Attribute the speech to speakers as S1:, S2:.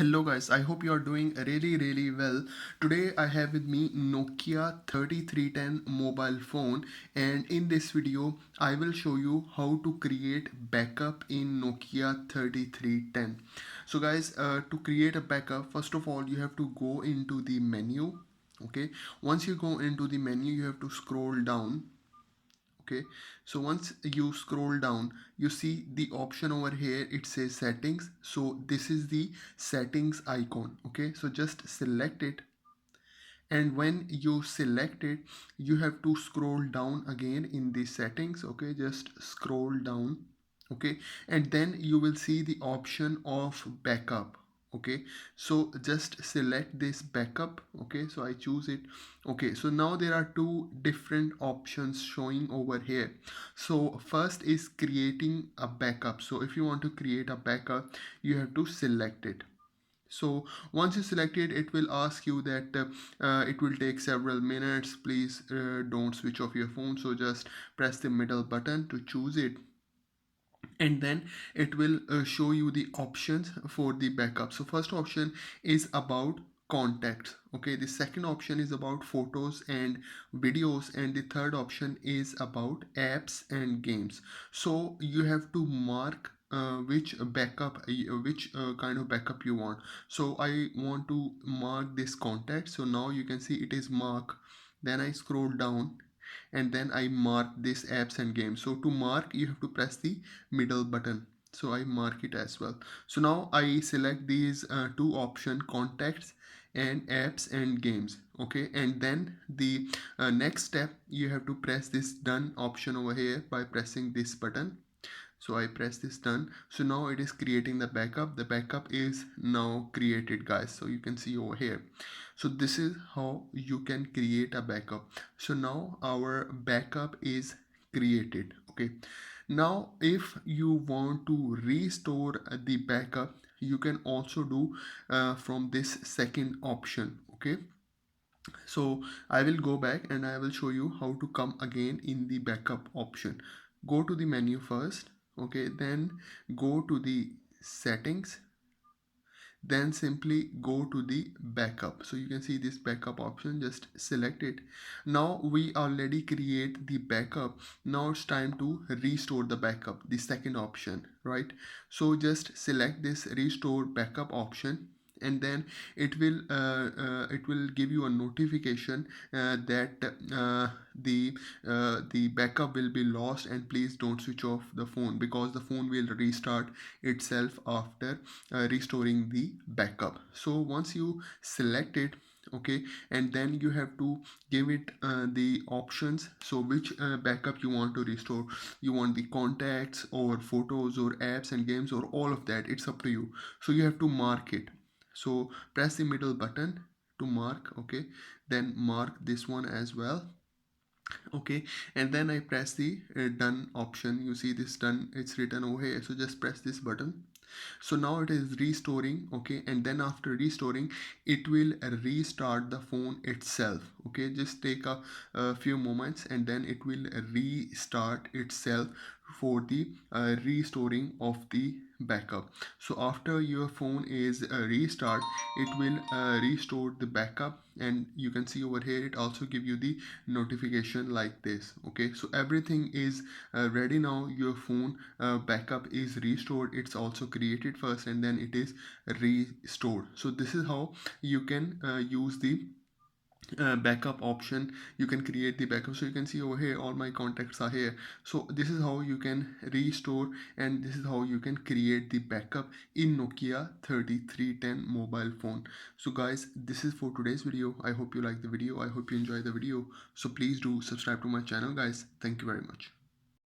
S1: Hello guys, I hope you are doing really well. Today I have with me Nokia 3310 mobile phone, and in this video I will show you how to create backup in Nokia 3310. So guys, to create a backup, first of all you have to go into the menu. Okay, once you go into the menu you have to scroll down. Okay, so once you scroll down you see the option over here, it says settings. So this is the settings icon. Okay, so just select it, and when you select it you have to scroll down again in the settings. Okay, just scroll down. Okay, and then you will see the option of backup. Okay, so just select this backup. Okay, so I choose it. Okay, so now there are two different options showing over here. So first is creating a backup. So if you want to create a backup you have to select it. So once you select it, it will ask you that it will take several minutes. Please don't switch off your phone. So just press the middle button to choose it, and then it will show you the options for the backup. So first option is about contacts. Okay, the second option is about photos and videos, and the third option is about apps and games. So you have to mark which backup which kind of backup you want. So I want to mark this contact, so now you can see it is marked. Then I scroll down and then I mark this apps and games. So to mark you have to press the middle button. So I mark it as well. So now I select these two option, contacts and apps and games. Okay, and then the next step, you have to press this done option over here by pressing this button. So I press this done. So now it is creating the backup. The backup is now created, guys. So you can see over here. So this is how you can create a backup. So now our backup is created. Okay, now if you want to restore the backup, you can also do from this second option. Okay, so I will go back and I will show you how to come again in the backup option. Go to the menu first. Okay, then go to the settings, then simply go to the backup. So you can see this backup option, just select it. Now we already create the backup. Now it's time to restore the backup, the second option, right? So just select this restore backup option, and then it will give you a notification that the backup will be lost, and please don't switch off the phone because the phone will restart itself after restoring the backup. So once you select it, okay, and then you have to give it the options. So which backup you want to restore, you want the contacts or photos or apps and games or all of that, it's up to you. So you have to mark it. So press the middle button to mark. Okay, then mark this one as well. Okay, and then I press the done option. You see this done, it's written over here. So just press this button. So now it is restoring. Okay, and then after restoring it will restart the phone itself. Okay, just take a few moments and then it will restart itself for the restoring of the backup. So after your phone is restart, it will restore the backup, and you can see over here it also give you the notification like this. Okay, so everything is ready now. Your phone backup is restored. It's also created first and then it is restored. So this is how you can use the backup option. You can create the backup. So you can see over here all my contacts are here. So this is how you can restore, and this is how you can create the backup in Nokia 3310 mobile phone. So guys, this is for today's video. I hope you like the video. I hope you enjoy the video. So please do subscribe to my channel, guys. Thank you very much.